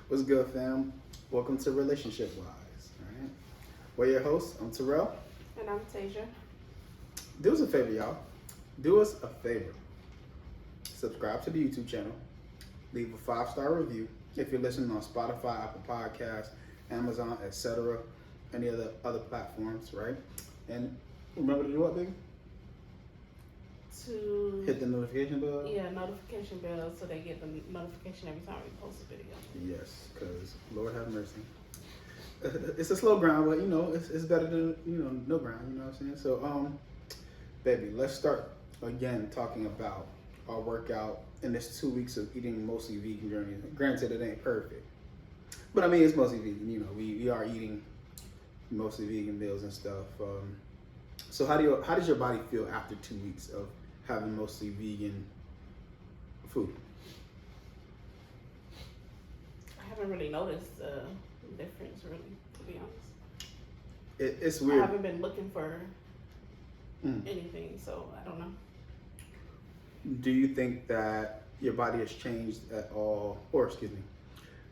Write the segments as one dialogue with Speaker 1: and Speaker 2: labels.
Speaker 1: What's good, fam? Welcome to Relationship Wise. All right, we're your hosts. I'm Terrell.
Speaker 2: And I'm Tasia.
Speaker 1: Do us a favor, y'all. Do us a favor. Subscribe to the YouTube channel. Leave a 5-star review if you're listening on Spotify, Apple Podcasts, Amazon, etc. Any other platforms, right? And remember to do what, baby?
Speaker 2: To
Speaker 1: Hit the notification bell.
Speaker 2: Yeah, notification bell so they get the notification every time we post a video.
Speaker 1: Yes, because Lord have mercy. It's a slow grind, but it's better than no grind. You know what I'm saying? So baby, let's start again talking about our workout in this 2 weeks of eating mostly vegan journey. Granted, it ain't perfect, but I mean it's mostly vegan. We are eating mostly vegan meals and stuff. So how does your body feel after 2 weeks of having mostly vegan food?
Speaker 2: I haven't really noticed the difference, really, to be honest.
Speaker 1: It's weird.
Speaker 2: I haven't been looking for anything, so I don't know.
Speaker 1: Do you think that your body has changed at all? Or excuse me,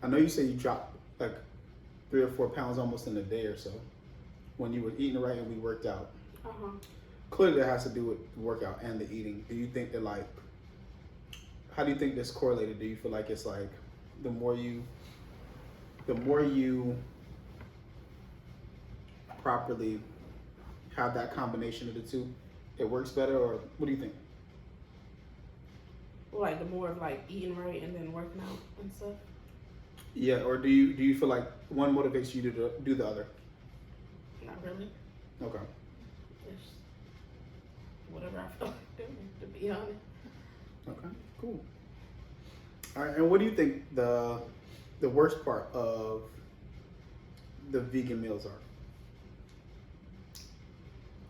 Speaker 1: I know you say you dropped like 3 or 4 pounds almost in a day or so when you were eating right and we worked out. Clearly that has to do with the workout and the eating. Do you think that how do you think this correlated? Do you feel like it's like the more you properly have that combination of the two, it works better, or what do you think?
Speaker 2: Like the more of like eating right and then working out and stuff.
Speaker 1: Yeah, or do you feel like one motivates you to do the other?
Speaker 2: Not really.
Speaker 1: Okay.
Speaker 2: It's whatever I feel like doing, to be honest.
Speaker 1: Okay, cool. All right, and what do you think the worst part of the vegan meals are?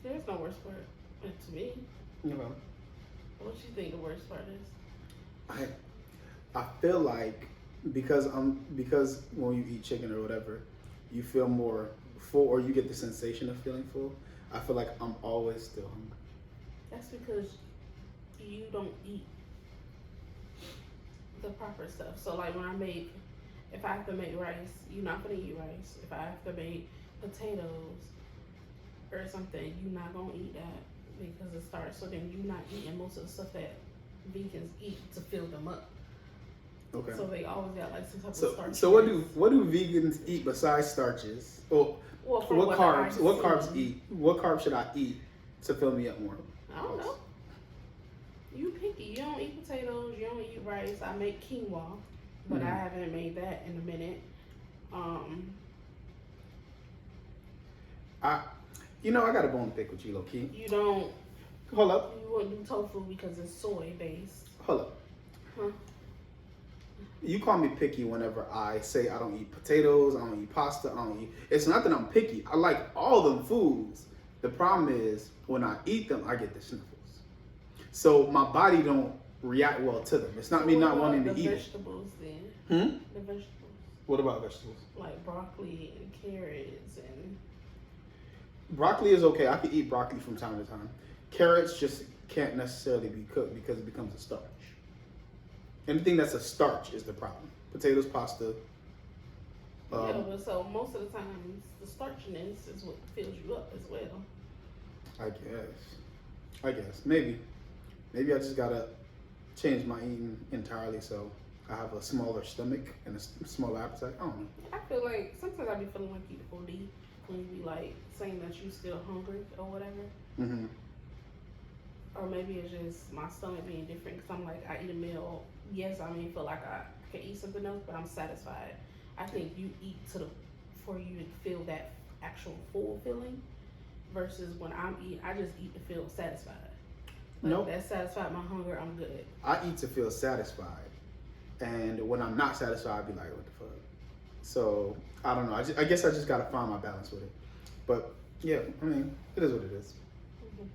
Speaker 2: There's no worst part to me.
Speaker 1: Okay.
Speaker 2: What you think the worst part is?
Speaker 1: I feel like because when you eat chicken or whatever, you feel more full, or you get the sensation of feeling full. I feel like I'm always still hungry.
Speaker 2: That's because you don't eat the proper stuff. So like if I have to make rice, you're not gonna eat rice. If I have to make potatoes or something, you're not gonna eat that because it starts. So then you're not eating most of the stuff that vegans eat to fill them up.
Speaker 1: Okay.
Speaker 2: So they always got like some type of starch.
Speaker 1: So what do vegans eat besides starches? Well what carbs eat? What carbs should I eat to fill me up more?
Speaker 2: I don't know. You picky. You don't eat potatoes. You don't eat rice. I make quinoa, but I haven't made that in a minute.
Speaker 1: I got a bone to pick with you, low key.
Speaker 2: You don't.
Speaker 1: Hold up.
Speaker 2: You wouldn't do tofu because it's soy based.
Speaker 1: Hold up.
Speaker 2: Huh?
Speaker 1: You call me picky whenever I say I don't eat potatoes, I don't eat pasta, I don't eat. It's not that I'm picky. I like all them foods. The problem is when I eat them, I get the sniffles. So my body don't react well to them. It's not me not wanting to eat it.
Speaker 2: Vegetables then. The vegetables.
Speaker 1: What about vegetables?
Speaker 2: Like broccoli and carrots and.
Speaker 1: Broccoli is okay. I can eat broccoli from time to time. Carrots just can't necessarily be cooked because it becomes a starch. Anything that's a starch is the problem. Potatoes, pasta.
Speaker 2: Yeah, but so most of the time, the starchiness is what fills you up as well.
Speaker 1: I guess. Maybe I just gotta change my eating entirely so I have a smaller stomach and a smaller appetite. I don't know.
Speaker 2: I feel like sometimes I be feeling like you OD when you be like saying that you still hungry or whatever.
Speaker 1: Mm-hmm.
Speaker 2: Or maybe it's just my stomach being different because I'm like, I eat a meal. Yes, I mean, feel like I can eat something else, but I'm satisfied. I think you eat for you to feel that actual full feeling versus when I'm eating, I just eat to feel satisfied. Like that satisfied my hunger, I'm good.
Speaker 1: I eat to feel satisfied. And when I'm not satisfied, I'd be like, what the fuck? So, I don't know. I guess I just got to find my balance with it. But, yeah, I mean, it is what it is. Mm-hmm.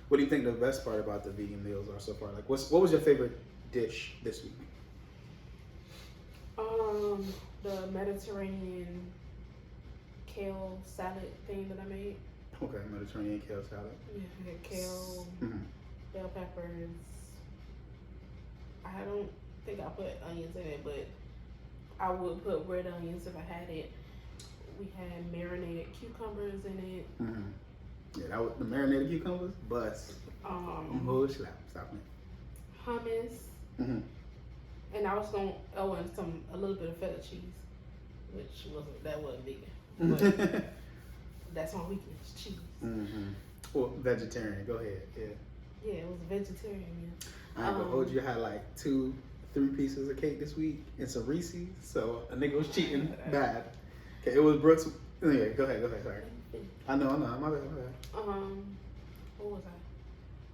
Speaker 1: What do you think the best part about the vegan meals are so far? Like, what was your favorite dish this week?
Speaker 2: The Mediterranean kale salad thing that I made.
Speaker 1: Okay, Mediterranean kale salad.
Speaker 2: Yeah, I had kale, bell peppers. I don't think I put onions in it, but I would put red onions if I had it. We had marinated cucumbers in it.
Speaker 1: Mm-hmm. Yeah, that was the marinated cucumbers, bust. Whole slap, stop it.
Speaker 2: Hummus,
Speaker 1: Mm-hmm.
Speaker 2: and I was gonna and a little bit of feta cheese, which wasn't vegan, but that's my weakness, cheese.
Speaker 1: Mm-hmm. Well, vegetarian. Go ahead. Yeah.
Speaker 2: Yeah, it was a vegetarian meal.
Speaker 1: I ain't gonna hold you. I had like 2-3 pieces of cake this week and some Reese's, so a nigga was cheating bad. Okay, it was Brooks. Yeah, go ahead. Sorry. I know. My bad.
Speaker 2: What was I?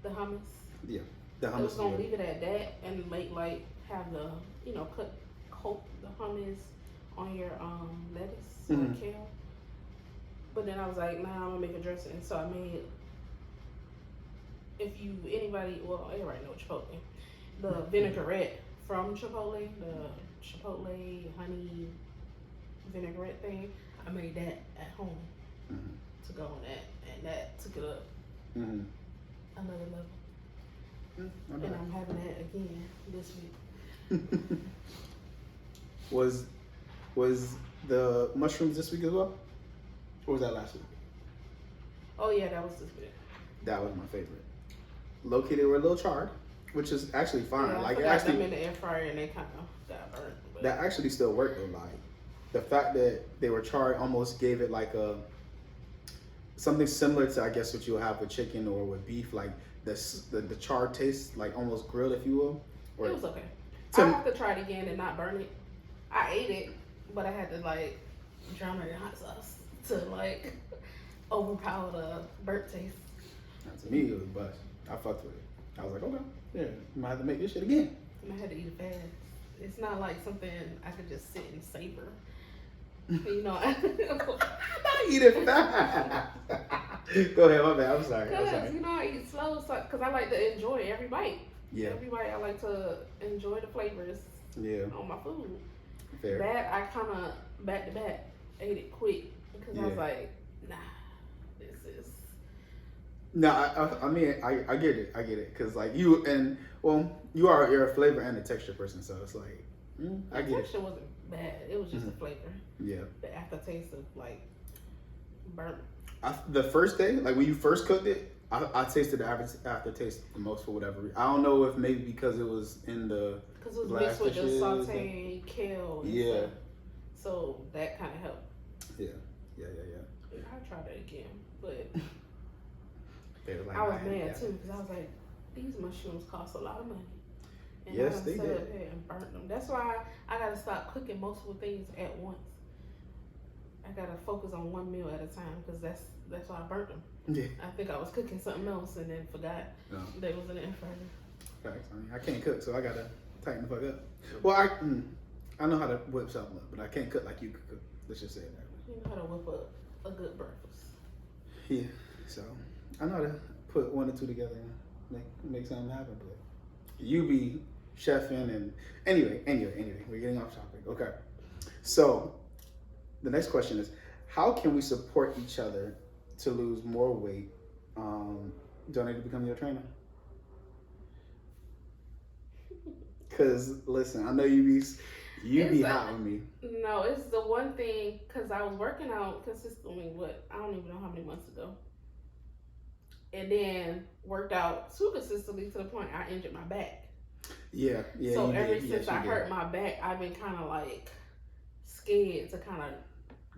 Speaker 2: The hummus.
Speaker 1: Yeah, the hummus.
Speaker 2: I was gonna leave it at that and make have the coat the hummus on your lettuce or kale. But then I was like, nah, I'm gonna make a dressing. So I made. Everybody know Chipotle, the vinaigrette from Chipotle, the Chipotle honey vinaigrette thing. I made that at home to go on that, and that took it up another level. And I'm having that again this week.
Speaker 1: Was the mushrooms this week as well, or was that last week?
Speaker 2: Oh yeah, that was this week.
Speaker 1: That was my favorite. Low-key, they were a little charred, which is actually fine.
Speaker 2: Yeah,
Speaker 1: like
Speaker 2: I
Speaker 1: it actually,
Speaker 2: them in the air fryer and they kind of got burnt. But
Speaker 1: that actually still worked though. Like the fact that they were charred almost gave it like something similar to, I guess, what you would have with chicken or with beef, like the charred taste, like almost grilled, if you will. Or,
Speaker 2: it was okay. I have to try it again and not burn it. I ate it, but I had to drown it in hot sauce to overpower the burnt taste.
Speaker 1: To me, it was bust. I fucked with it. I was like, okay, yeah, you might have to make this shit again.
Speaker 2: And I had to eat it fast. It's not like something I could just sit and savor. I
Speaker 1: eat it fast. Go ahead, my bad. I'm sorry.
Speaker 2: Because, I eat slow because I like to enjoy every bite.
Speaker 1: Yeah.
Speaker 2: Every bite, I like to enjoy the flavors on my food.
Speaker 1: Fair.
Speaker 2: That, I kind of, back to back, ate it quick because I was like, nah, this is...
Speaker 1: No, I mean, I get it. Because, you're a flavor and a texture person, so it's like, I get it.
Speaker 2: The texture wasn't bad. It was just the flavor.
Speaker 1: Yeah.
Speaker 2: The aftertaste of, burnt.
Speaker 1: The first day, when you first cooked it, I tasted the aftertaste the most for whatever reason. I don't know if maybe because it was in the
Speaker 2: because it was mixed with the sauteed kale. And stuff. So that kind of helped. Yeah. I tried it again, but I was mad too because I was like, these mushrooms cost a lot of money. And
Speaker 1: yes,
Speaker 2: I
Speaker 1: they
Speaker 2: sat
Speaker 1: did.
Speaker 2: up here and burnt them. That's why I gotta stop cooking multiple things at once. I gotta focus on one meal at a time because that's why I burnt them.
Speaker 1: Yeah.
Speaker 2: I think I was cooking something else and then forgot that was in the air fryer.
Speaker 1: Facts. I can't cook, so I gotta tighten the fuck up. Well, I know how to whip something up, but I can't cook like you could cook. Let's just say it that way.
Speaker 2: You know how to whip up a good breakfast.
Speaker 1: Yeah. So I know how to put 1 or 2 together and make something happen. But you be chefing and anyway, we're getting off topic. Okay. So the next question is, how can we support each other to lose more weight? Donate to become your trainer. Cause listen, I know you be hot with me.
Speaker 2: No, it's the one thing because I was working out consistently. I don't even know how many months ago, and then worked out too consistently to the point I injured my back.
Speaker 1: Yeah.
Speaker 2: So ever since I hurt my back, I've been kind of scared to kind of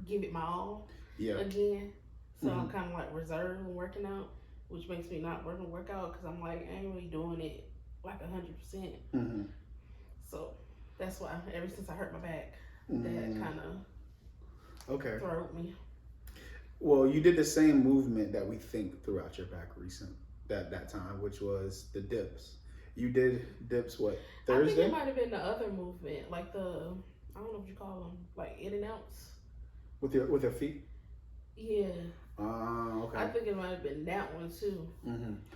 Speaker 2: give it my all again. So I'm kind of reserved when working out, which makes me not work out because I'm I ain't really doing it 100%. So that's why ever since I hurt my back, that kind of throw me.
Speaker 1: Well, you did the same movement that we think throughout your back that time, which was the dips. You did dips Thursday?
Speaker 2: I think it might have been the other movement, I don't know what you call them, in and outs.
Speaker 1: With your feet?
Speaker 2: Yeah.
Speaker 1: Okay.
Speaker 2: I think it might have been that one too.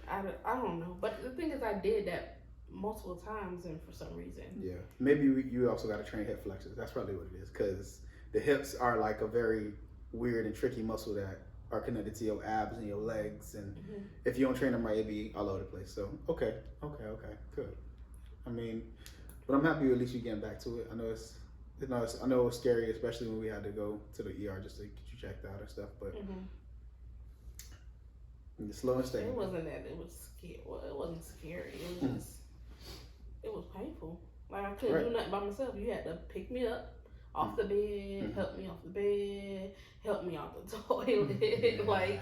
Speaker 2: I don't know, but the thing is, I did that multiple times, and for some reason. Yeah,
Speaker 1: maybe you also got to train hip flexors. That's probably what it is, because the hips are a very weird and tricky muscle that are connected to your abs and your legs, and if you don't train them right, it'd be all over the place. So okay, good. I mean, but I'm happy at least you're getting back to it. I know You know, I know it was scary, especially when we had to go to the ER just to get you checked out and stuff. But it's slow and steady.
Speaker 2: It wasn't that it was scary. Well, it wasn't scary. It was just, it was painful. Like I couldn't do nothing by myself. You had to pick me up off the bed, help me off the bed, help me off the toilet.
Speaker 1: Yeah.
Speaker 2: Like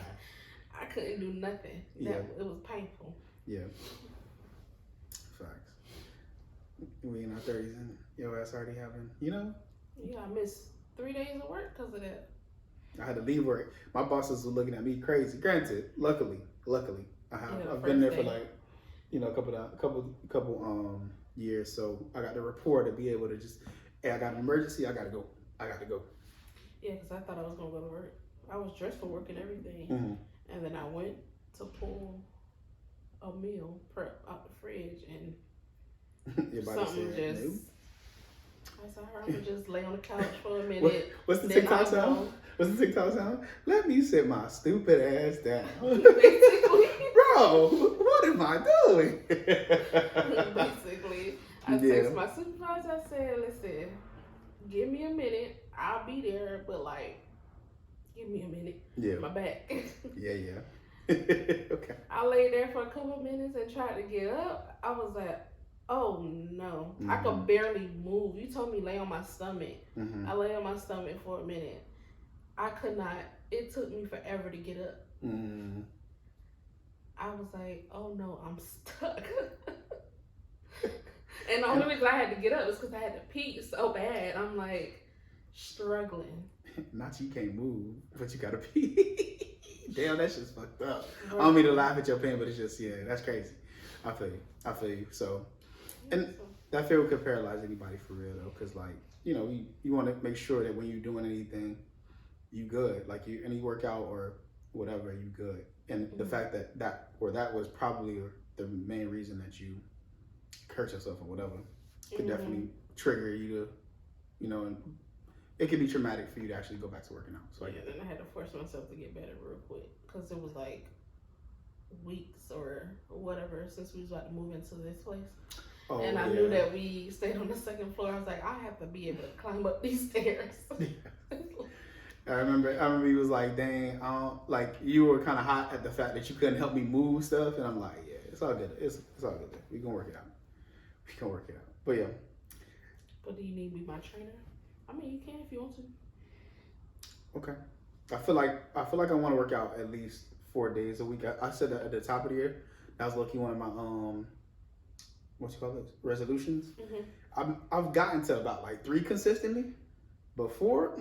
Speaker 2: I couldn't do nothing. It was painful.
Speaker 1: Yeah. Facts. We in our 30s and your ass already having, you know?
Speaker 2: Yeah, I missed 3 days of work because of that.
Speaker 1: I had to leave work. My bosses were looking at me crazy. Granted, luckily, I've been there for like, you know, a couple years. So I got the rapport to be able to just, hey, I got an emergency. I got to go.
Speaker 2: Yeah, because I thought I was going to go to work. I was dressed for work and everything. And then I went to pull a meal prep out the fridge and something just... Nope. I said, I'm going to just lay on the couch for a minute.
Speaker 1: What's the TikTok sound? Let me sit my stupid ass down.
Speaker 2: Basically.
Speaker 1: Bro, what am I doing?
Speaker 2: Basically. I texted my supervisor. I said, listen, give me a minute. I'll be there, but like, give me a minute.
Speaker 1: Yeah.
Speaker 2: My back.
Speaker 1: Yeah. Okay.
Speaker 2: I lay there for a couple of minutes and tried to get up. I was like, oh no. I could barely move. You told me lay on my stomach. I lay on my stomach for a minute. I could not. It took me forever to get up. I was like, oh no, I'm stuck. And the only reason I had to get up was because I had to pee so bad. I'm like struggling.
Speaker 1: Not you can't move, but you gotta pee. Damn, that shit's fucked up. I don't mean to laugh at your pain, but it's just, yeah, that's crazy. I feel you. So, and that fear could paralyze anybody for real though, because like, you know, you want to make sure that when you're doing anything, you good. Like any workout or whatever, you good. And the fact that was probably the main reason that you hurt yourself or whatever could definitely trigger you to, you know, and it could be traumatic for you to actually go back to working out. So
Speaker 2: yeah, then I had to force myself to get better real quick because it was like weeks or whatever since we was about to move into this place. Oh, and I knew that we stayed on the second floor. I was like, I have to be able to climb up these stairs.
Speaker 1: I remember you was like, dang, like you were kind of hot at the fact that you couldn't help me move stuff. And I'm like, yeah, it's all good. It's all good. We can work it out. But yeah.
Speaker 2: But do you need me my trainer? I mean, you can if you want to.
Speaker 1: Okay. I feel like I want to work out at least 4 days a week. I said that at the top of the year. That was lucky one of my what you call it, resolutions. I've gotten to about like 3 consistently, but 4,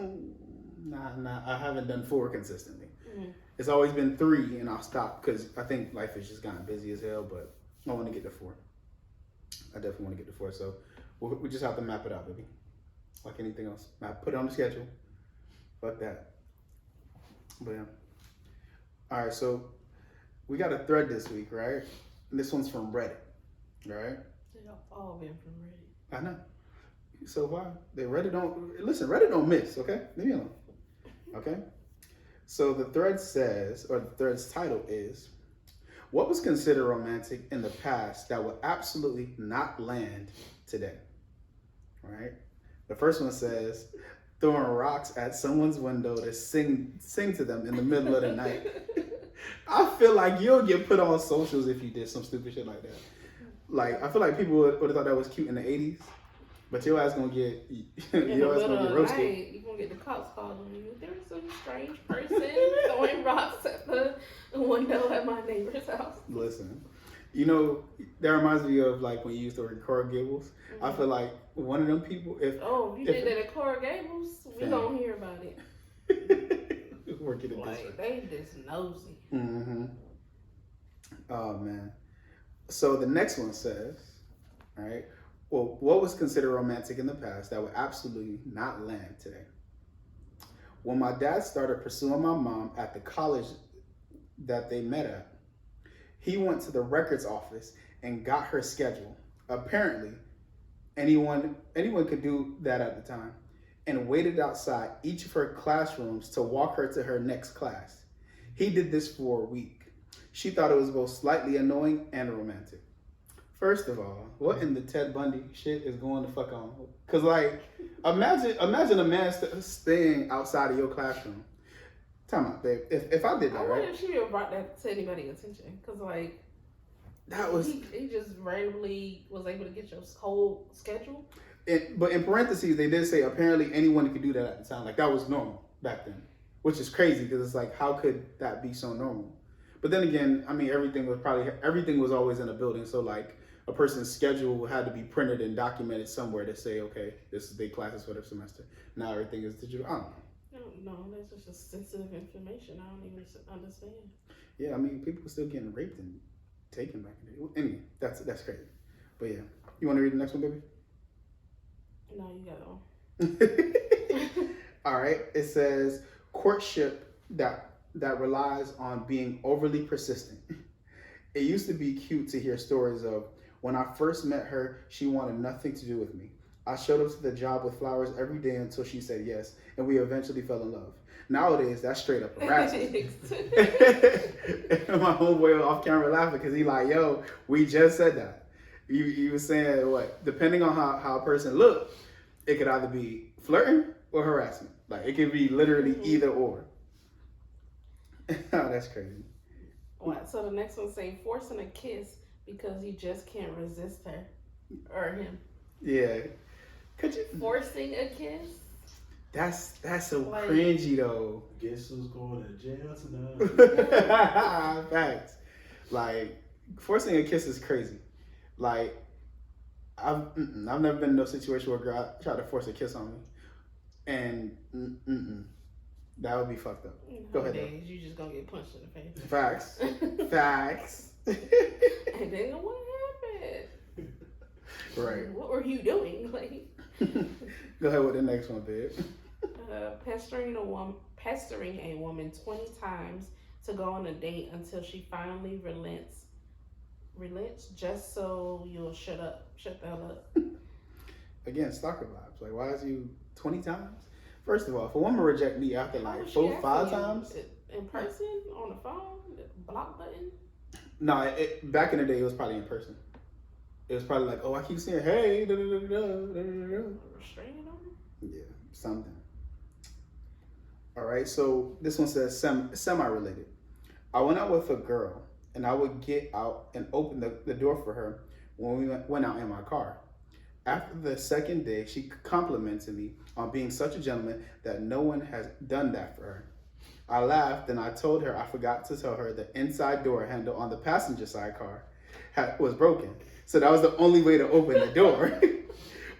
Speaker 1: nah. I haven't done 4 consistently. It's always been 3, and I'll stop because I think life has just gotten busy as hell. But I want to get to 4. I definitely want to get to 4. So we just have to map it out, baby. Like anything else, I put it on the schedule. Fuck that. But yeah. All right, so we got a thread this week, right? And this one's from Reddit, right?
Speaker 2: They've all been from Reddit.
Speaker 1: I know. So why? Reddit don't miss, okay? Leave me alone. Okay? So the thread says, or the thread's title is, what was considered romantic in the past that would absolutely not land today? All right? The first one says, throwing rocks at someone's window to sing to them in the middle of the night. I feel like you'll get put on socials if you did some stupid shit like that. Like, I feel like people would have thought that was cute in the 80s, but your ass gonna get
Speaker 2: roasted. You're gonna get the cops called on you. There's some strange person throwing rocks at the window at my neighbor's house.
Speaker 1: Listen, you know, that reminds me of like when you used to work at Coral Gables. I feel like one of them people, if you
Speaker 2: did that at Coral Gables, we gonna hear about it.
Speaker 1: Working in
Speaker 2: like, they just nosy.
Speaker 1: Oh man. So the next one says, all right, well, what was considered romantic in the past that would absolutely not land today? When my dad started pursuing my mom at the college that they met at, he went to the records office and got her schedule. Apparently, anyone could do that at the time, and waited outside each of her classrooms to walk her to her next class. He did this for a week. She thought it was both slightly annoying and romantic. First of all, what in the Ted Bundy shit is going to fuck on? Cause like, imagine a man staying outside of your classroom. Time out, babe. If I did that,
Speaker 2: I wonder
Speaker 1: right?
Speaker 2: if she ever brought that to anybody's attention. Cause like,
Speaker 1: That was.
Speaker 2: he just randomly was able to get your whole schedule.
Speaker 1: But in parentheses, they did say apparently anyone could do that at the time. Like that was normal back then, which is crazy because it's like, how could that be so normal? But then again, I mean, everything was always in a building. So like a person's schedule had to be printed and documented somewhere to say, okay, this is their classes for the semester. Now everything is digital. I don't know.
Speaker 2: No, that's just sensitive information. I don't even understand.
Speaker 1: Yeah, I mean, people were still getting raped and taken back in the day. Well, anyway, that's crazy. But yeah, you want to read the next one, baby?
Speaker 2: No, you got one.
Speaker 1: All right. It says courtship that relies on being overly persistent. It used to be cute to hear stories of when I first met her, she wanted nothing to do with me. I showed up to the job with flowers every day until she said yes, and we eventually fell in love. Nowadays, that's straight up harassment. My homeboy off camera laughing because he like, yo, we just said that. You were saying what? Depending on how a person looked, it could either be flirting or harassment. Like it could be literally either or. Oh, that's crazy.
Speaker 2: What? So the next one say forcing a kiss because you just can't resist her or him.
Speaker 1: Yeah. Could you
Speaker 2: Forcing a kiss?
Speaker 1: That's so
Speaker 2: Like-
Speaker 1: cringy though.
Speaker 3: Guess who's going to jail tonight?
Speaker 1: Facts. Like forcing a kiss is crazy. Like I've never been in no situation where a girl tried to force a kiss on me, and that would be fucked up. Go ahead.
Speaker 2: Nowadays, you just gonna get punched in the face.
Speaker 1: Facts. Facts.
Speaker 2: And then what happened?
Speaker 1: Right.
Speaker 2: What were you doing? Like
Speaker 1: Go ahead with the next one, babe.
Speaker 2: pestering a woman 20 times to go on a date until she finally relents just so you'll shut the hell up.
Speaker 1: Again, stalker vibes. Like, why is you 20 times? First of all, if a woman reject me after
Speaker 2: How
Speaker 1: like
Speaker 2: was she
Speaker 1: 4,
Speaker 2: asking
Speaker 1: 5
Speaker 2: you?
Speaker 1: times,
Speaker 2: In person, on the phone, the block button.
Speaker 1: no, back in the day, it was probably in person. It was probably like, oh, I keep saying, hey, da da da da da da da.
Speaker 2: Restraining order.
Speaker 1: Yeah, something. All right, so this one says semi-related. I went out with a girl, and I would get out and open the door for her when we went out in my car. After the second day, she complimented me on being such a gentleman that no one has done that for her. I laughed and I told her I forgot to tell her the inside door handle on the passenger side car was broken. So that was the only way to open the door.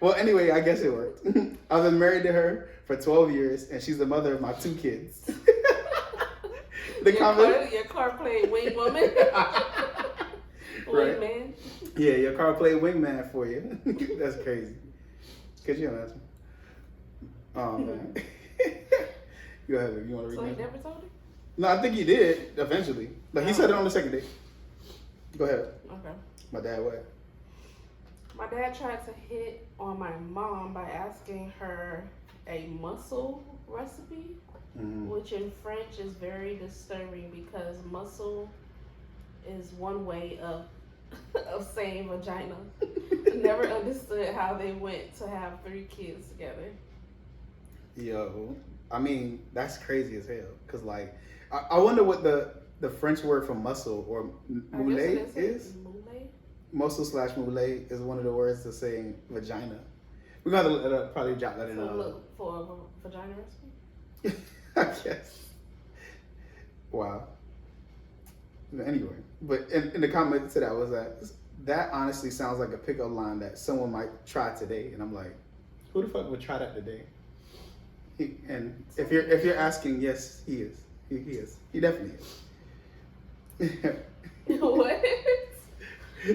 Speaker 1: Well, anyway, I guess it worked. I've been married to her for 12 years and she's the mother of my 2 kids.
Speaker 2: Your car played wing woman.
Speaker 1: Right.
Speaker 2: Wingman.
Speaker 1: Yeah, your car played wingman for you. That's crazy. Could you imagine? Oh, man. Go ahead, babe. You want to read
Speaker 2: So he
Speaker 1: that?
Speaker 2: never told her?
Speaker 1: No, I think he did eventually. Like, he said it on the second day. Go ahead.
Speaker 2: Okay.
Speaker 1: My dad, what?
Speaker 2: My dad tried to hit on my mom by asking her a mussel recipe, which in French is very disturbing because mussel is one way of saying vagina. Never understood how they went to have 3 kids together.
Speaker 1: Yo, I mean, that's crazy as hell. Cause like, I wonder what the French word for muscle or moulet is.
Speaker 2: Moulet?
Speaker 1: Muscle / moulet is one of the words to saying vagina. We're gonna have to probably jot that in.
Speaker 2: So look for a vagina recipe?
Speaker 1: I guess. Wow. Anyway, but in the comment to that was that honestly sounds like a pickup line that someone might try today, and I'm like, who the fuck would try that today? And if you're asking, yes, he is. He is. He definitely is.
Speaker 2: What?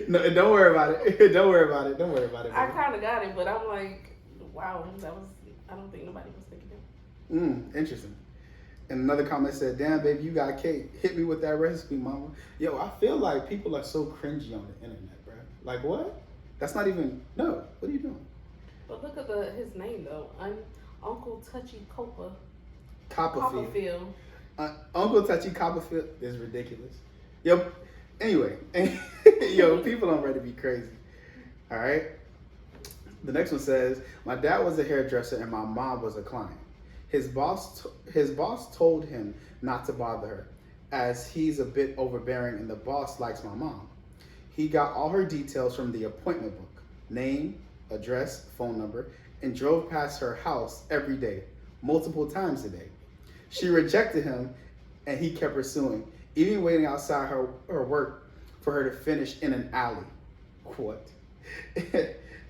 Speaker 1: No, don't worry about it. Don't worry about it. Don't worry about it.
Speaker 2: I
Speaker 1: Baby.
Speaker 2: kind of got it, but I'm like, wow, I don't think nobody was thinking that.
Speaker 1: Interesting. And another comment said, damn, baby, you got cake. Hit me with that recipe, mama. Yo, I feel like people are so cringy on the internet, bro. Like, what? That's not even, no. What are you doing?
Speaker 2: But look at his name, though. Uncle Touchy Copa.
Speaker 1: Copperfield. Uncle Touchy Copperfield is ridiculous. Yo, anyway. Yo, people on Reddit be crazy. All right. The next one says, my dad was a hairdresser and my mom was a client. His boss told him not to bother her, as he's a bit overbearing and the boss likes my mom. He got all her details from the appointment book, name, address, phone number, and drove past her house every day, multiple times a day. She rejected him and he kept pursuing, even waiting outside her work for her to finish in an alley. What?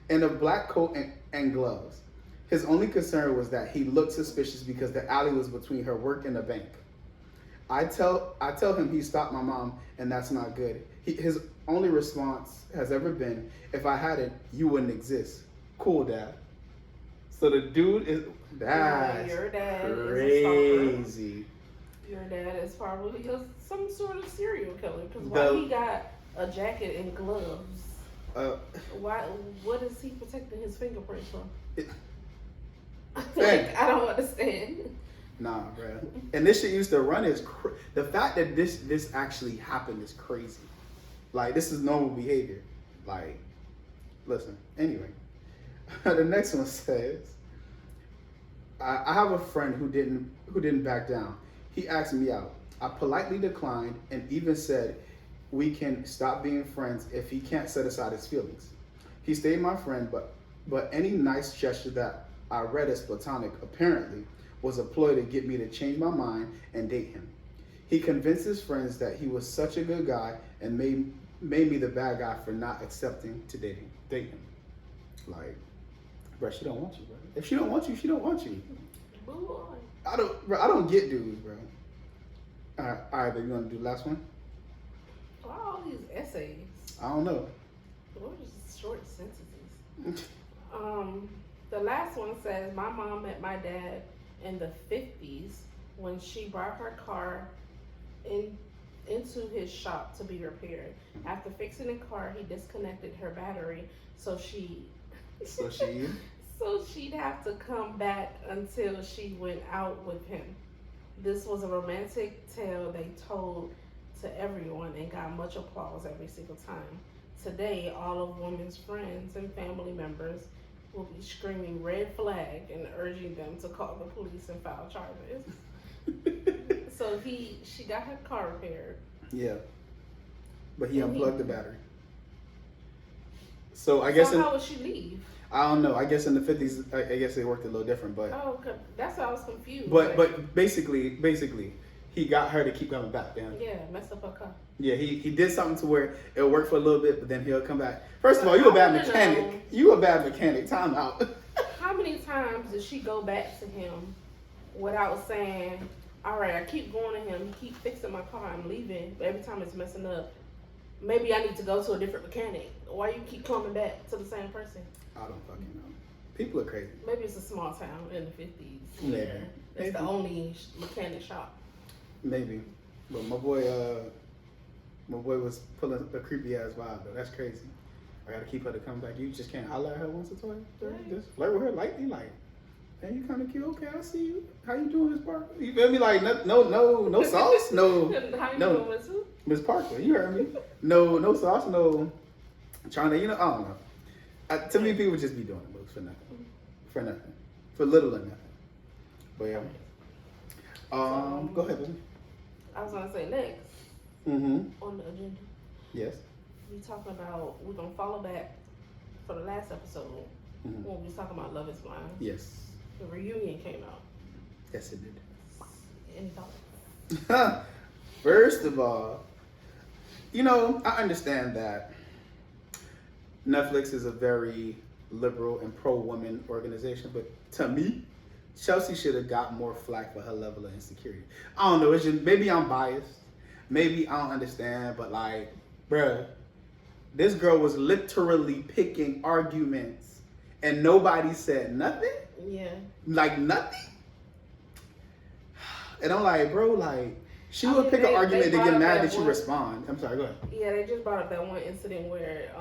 Speaker 1: In a black coat and gloves. His only concern was that he looked suspicious because the alley was between her work and the bank. I tell him he stopped my mom and that's not good. His only response has ever been, if I hadn't, you wouldn't exist. Cool, Dad. So the dude is, that's
Speaker 2: your dad
Speaker 1: crazy.
Speaker 2: Your dad is probably some sort of serial killer. Because why he got a jacket and gloves? Why? What is he protecting his fingerprints from? Like, I don't understand.
Speaker 1: Nah, bro. And this shit used to run is the fact that this actually happened is crazy. Like, this is normal behavior. Like, listen. Anyway, the next one says, I have a friend who didn't back down. He asked me out. I politely declined and even said we can stop being friends if he can't set aside his feelings. He stayed my friend, but any nice gesture that I read as platonic apparently was a ploy to get me to change my mind and date him. He convinced his friends that he was such a good guy and made me the bad guy for not accepting to date him. Like, bro, she don't want you, bro. If she don't want you, she don't want you.
Speaker 2: Move on.
Speaker 1: I don't get dudes, bro. All right, baby, you want to do the last one?
Speaker 2: Why all these essays?
Speaker 1: I don't know.
Speaker 2: What are just short sentences? The last one says, my mom met my dad in the 50s when she brought her car into his shop to be repaired. After fixing the car, he disconnected her battery, so she'd have to come back until she went out with him. This was a romantic tale they told to everyone and got much applause every single time. Today, all of women's friends and family members will be screaming red flag and urging them to call the police and file charges. So she got her car repaired.
Speaker 1: Yeah. But he unplugged the battery. So I guess
Speaker 2: how would she leave?
Speaker 1: I don't know. I guess in the 50s, I guess they worked a little different, but.
Speaker 2: Oh, okay. That's why I was confused.
Speaker 1: But basically, he got her to keep coming back.
Speaker 2: Yeah, messed up her car.
Speaker 1: Yeah, he did something to where it'll work for a little bit, but then he'll come back. First of all, you a bad mechanic. You a bad mechanic. Time out.
Speaker 2: How many times did she go back to him without saying, all right, I keep going to him, he keep fixing my car, I'm leaving, but every time it's messing up, maybe I need to go to a different mechanic. Why you keep coming back to the same person?
Speaker 1: I don't fucking know. People are crazy.
Speaker 2: Maybe it's a small town in the 50s.
Speaker 1: Maybe.
Speaker 2: Yeah, it's the only mechanic shop.
Speaker 1: Maybe. But my boy was pulling a creepy ass vibe though. That's crazy. I gotta keep her to come back. You just can't holler at her once or twice.
Speaker 2: Right.
Speaker 1: Just flirt with her lightly, like, hey, you kind of cute. Okay, I see you. How you doing, Miss Parker? You feel me? Like, no sauce, no.
Speaker 2: How you
Speaker 1: no.
Speaker 2: doing, Miss who?
Speaker 1: Miss Parker, you heard me. No sauce, no. Trying to, I don't know. To me, people just be doing the moves for nothing. For nothing. For little or nothing. But yeah. Go ahead, baby.
Speaker 2: I was gonna say next
Speaker 1: Mm-hmm.
Speaker 2: on the agenda.
Speaker 1: Yes.
Speaker 2: We're gonna follow back for the last episode
Speaker 1: Mm-hmm.
Speaker 2: when we was talking about Love is Blind.
Speaker 1: Yes.
Speaker 2: The reunion came out.
Speaker 1: Yes, it did.
Speaker 2: Any thoughts?
Speaker 1: First of all, I understand that Netflix is a very liberal and pro-woman organization, but to me, Chelsea should have got more flack for her level of insecurity. I don't know, it's just, maybe I'm biased, maybe I don't understand, but like, bruh, this girl was literally picking arguments and nobody said nothing?
Speaker 2: Yeah.
Speaker 1: Like nothing? And I'm like, bro, like, she would pick an argument to get mad that you respond. I'm sorry, go ahead.
Speaker 2: Yeah, they just brought up that one incident where,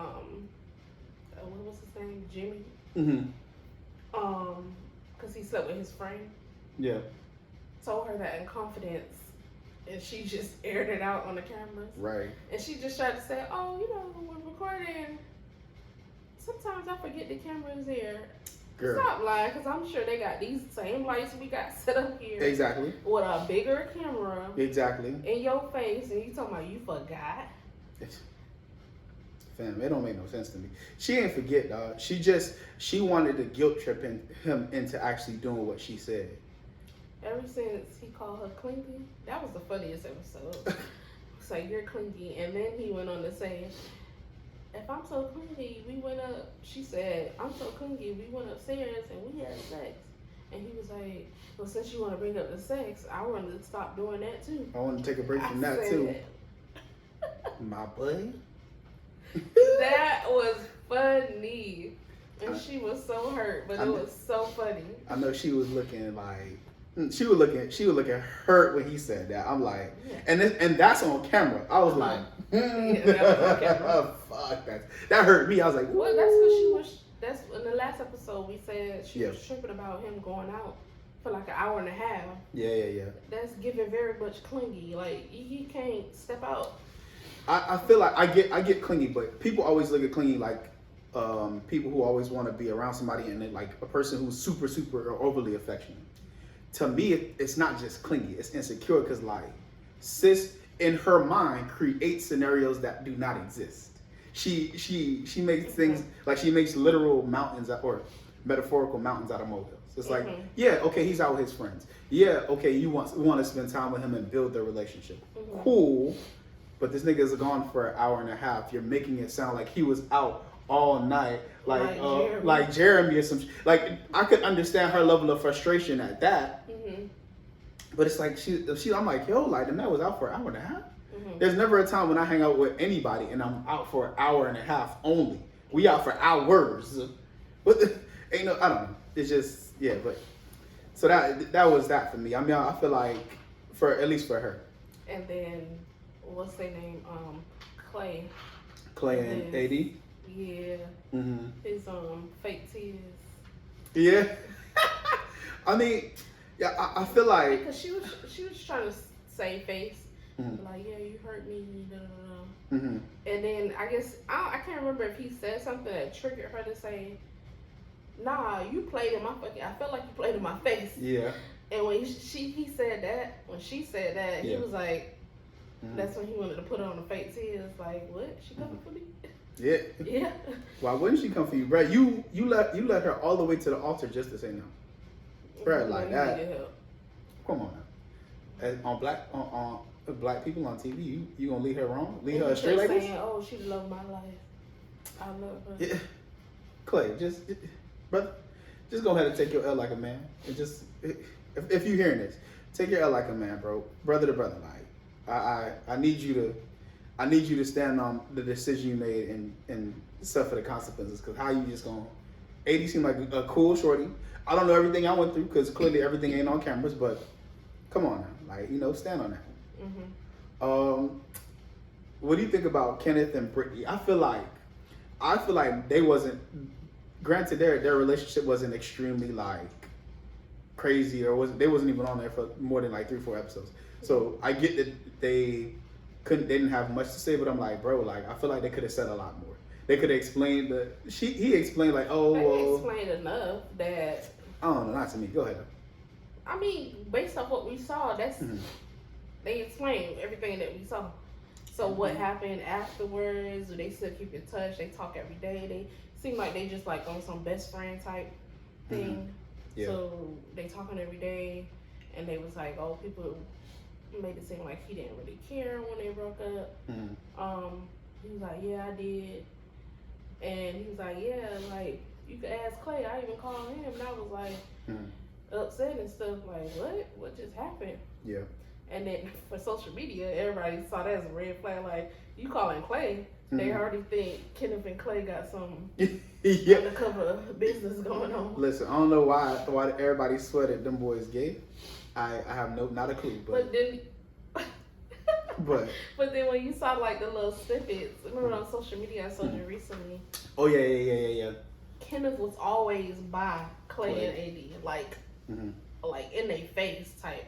Speaker 2: what was his name? Jimmy?
Speaker 1: Mm-hmm.
Speaker 2: Because he slept with his friend.
Speaker 1: Yeah.
Speaker 2: Told her that in confidence, and she just aired it out on the cameras.
Speaker 1: Right.
Speaker 2: And she just tried to say, oh, we're recording. sometimes I forget the camera is there.
Speaker 1: Girl.
Speaker 2: Stop lying, because I'm sure they got these same lights we got set up here.
Speaker 1: Exactly.
Speaker 2: With a bigger camera.
Speaker 1: Exactly.
Speaker 2: In your face, and you talking about you forgot.
Speaker 1: Fam, it don't make no sense to me. She ain't forget, dog. She wanted to guilt trip him into actually doing what she said.
Speaker 2: Ever since he called her clingy, that was the funniest episode. It's like, you're clingy. And then he went on to say, if I'm so clingy, we went up, she said, I'm so clingy, we went upstairs and we had sex. And he was like, well, since you want to bring up the sex, I want to stop doing that too.
Speaker 1: I want to take a break from that too. My boy.
Speaker 2: That was funny. And she was so hurt, but it was so funny.
Speaker 1: I know she was looking like, she was looking hurt when he said that. I'm like, yeah. and that's on camera. I was like,
Speaker 2: yeah, that was on camera.
Speaker 1: Fuck that hurt me. I was like,
Speaker 2: well, that's what she was. That's in the last episode we said she
Speaker 1: yeah.
Speaker 2: was tripping about him going out for like an hour and a half.
Speaker 1: Yeah.
Speaker 2: That's giving very much clingy. Like he can't step out.
Speaker 1: I feel like I get clingy, but people always look at clingy like people who always want to be around somebody and then like a person who's super or overly affectionate. To me, it's not just clingy; it's insecure because like sis in her mind creates scenarios that do not exist. She makes things like she makes literal mountains or metaphorical mountains out of molehills. It's like, yeah, okay, he's out with his friends. Yeah, okay, you want to spend time with him and build their relationship. Cool. But this nigga is gone for an hour and a half. You're making it sound like he was out all night, like Jeremy or some. Like I could understand her level of frustration at that, but it's like she. I'm like, yo, like the man was out for an hour and a half. There's never a time when I hang out with anybody and I'm out for an hour and a half only. We out for hours. But ain't no, I don't know. It's just but. So that was that for me. I mean, I feel like at least for her.
Speaker 2: And then. What's their name? Clay
Speaker 1: and AD.
Speaker 2: Yeah. His fake tears.
Speaker 1: Yeah. I mean, yeah. I feel like
Speaker 2: because she was trying to save face, like yeah, you hurt me, And then I guess I can't remember if he said something that triggered her to say, "Nah, you played in my fucking. I felt like you played in my face."
Speaker 1: Yeah.
Speaker 2: And when he said that, when she said that, he was like. That's when he wanted to put on the fake tears. Like, what? She coming for me?
Speaker 1: Yeah.
Speaker 2: Yeah.
Speaker 1: Why wouldn't she come for you, bro? You let her all the way to the altar just to say no, bro. Like that. Come on now. On black people on TV, you gonna lead her wrong? Lead her astray like this?
Speaker 2: Saying, oh, she loved my life. I love her.
Speaker 1: Yeah. Clay, brother, just go ahead and take your L like a man. And just if you're hearing this, take your L like a man, bro. Brother to brother, like. I need you to stand on the decision you made and suffer the consequences. Because how you just gonna? AD seemed like a cool shorty. I don't know everything I went through because clearly everything ain't on cameras. But come on now, like stand on that. What do you think about Kenneth and Brittany? I feel like they wasn't. Granted, their relationship wasn't extremely like crazy they wasn't even on there for more than like 3-4 episodes. So I get that they didn't have much to say, but I'm like, bro, like I feel like they could have said a lot more. They could have explained he explained like,
Speaker 2: they explained enough that
Speaker 1: I don't know, not to me. Go ahead.
Speaker 2: I mean, based off what we saw, that's they explained everything that we saw. So what happened afterwards? Do they still keep in touch? They talk every day. They seem like they just like on some best friend type thing. Yeah. So they talking every day, and they was like, oh, people made it seem like he didn't really care when they broke up. He was like, yeah, I did. And he was like, yeah, like, you could ask Clay. I even called him, and I was like, upset and stuff. Like, what just happened? Yeah. And then for social media, everybody saw that as a red flag. Like, you calling Clay, they already think Kenneth and Clay got some undercover business going on.
Speaker 1: Listen, I don't know why everybody sweated them boys gay. I have not a clue. But
Speaker 2: then, but then when you saw like the little snippets, remember on social media I showed you recently.
Speaker 1: Oh yeah.
Speaker 2: Kenneth was always by Clay and AD, like in their face type,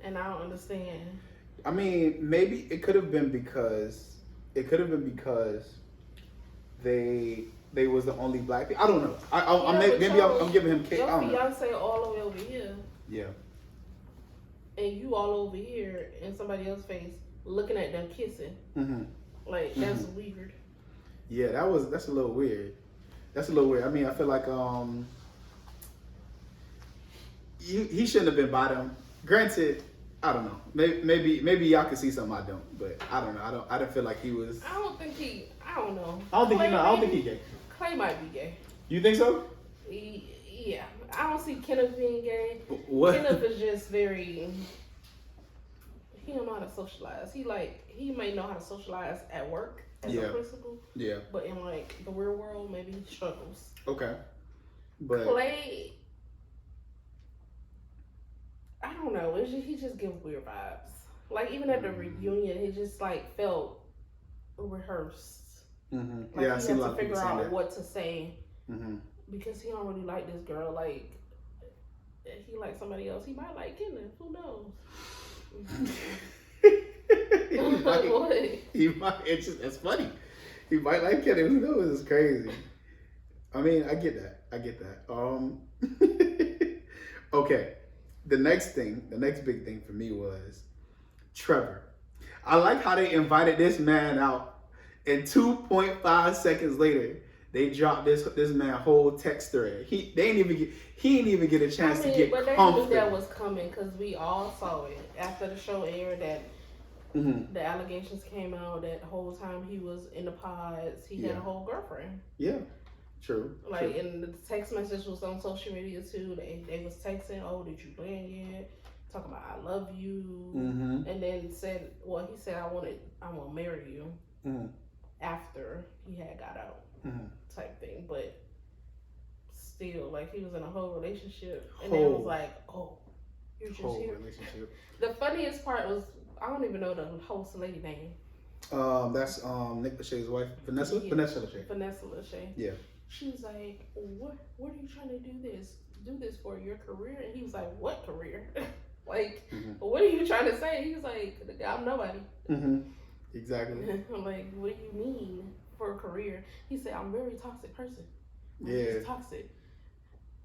Speaker 2: and I don't understand.
Speaker 1: I mean, maybe it could have been because they they was the only black people. I don't know. I'm
Speaker 2: Yeah, but
Speaker 1: maybe I'm giving him cake.
Speaker 2: Your
Speaker 1: I don't know.
Speaker 2: fiance all the way over here,
Speaker 1: Yeah.
Speaker 2: and you all over here in somebody else's face, looking at them kissing.
Speaker 1: Mm-hmm.
Speaker 2: Like that's weird.
Speaker 1: Yeah, that's a little weird. That's a little weird. I mean, I feel like he shouldn't have been by them. Granted, I don't know. Maybe y'all can see something I don't, but I don't know. I didn't feel like he was.
Speaker 2: I don't think he. I don't know.
Speaker 1: I don't think
Speaker 2: Clay,
Speaker 1: he. No, I don't
Speaker 2: maybe?
Speaker 1: think he gay.
Speaker 2: Clay might be gay.
Speaker 1: You think so?
Speaker 2: Yeah, I don't see Kenneth being gay.
Speaker 1: What?
Speaker 2: Kenneth is just very. He don't know how to socialize. He may know how to socialize at work as a principal.
Speaker 1: Yeah.
Speaker 2: But in like the real world, maybe he struggles.
Speaker 1: Okay. But
Speaker 2: Clay, I don't know. He just gives weird vibes. Like even at the reunion, it just like felt rehearsed.
Speaker 1: Mm-hmm.
Speaker 2: Like
Speaker 1: Yeah, I
Speaker 2: he
Speaker 1: see a
Speaker 2: had
Speaker 1: lot
Speaker 2: to
Speaker 1: of people
Speaker 2: figure
Speaker 1: saying
Speaker 2: out
Speaker 1: that.
Speaker 2: what to say
Speaker 1: Mm-hmm.
Speaker 2: because he don't really like this girl. Like if he like somebody else, he might like Kenneth. Who knows?
Speaker 1: he might. It's funny. He might like Kenny. Who knows? It's crazy. I mean, I get that. Okay. The next big thing for me was Trevor. I like how they invited this man out, and 2.5 seconds later, they dropped this man whole text thread. He didn't even get a chance to get
Speaker 2: but they
Speaker 1: comfortable.
Speaker 2: knew that was coming because we all saw it after the show aired. That the allegations came out that the whole time he was in the pods, he had a whole girlfriend.
Speaker 1: Yeah, true.
Speaker 2: Like, and the text message was on social media too. They was texting, "Oh, did you land yet?" Talking about "I love you," and then he said, "I want to marry you." After he had got out, type thing, but still, like he was in a whole relationship, and then it was like, "Oh, you're just
Speaker 1: whole
Speaker 2: here."
Speaker 1: relationship.
Speaker 2: The funniest part was I don't even know the host lady name.
Speaker 1: That's Nick Lachey's wife, Vanessa.
Speaker 2: Yeah.
Speaker 1: Vanessa Lachey.
Speaker 2: Vanessa Lachey.
Speaker 1: Yeah.
Speaker 2: She was like, "What are you trying to do this for your career?" And he was like, "What career? Like, what are you trying to say?" He was like, "I'm nobody."
Speaker 1: Exactly.
Speaker 2: I'm like, "What do you mean for a career?" He said, "I'm a very toxic person. I'm just toxic."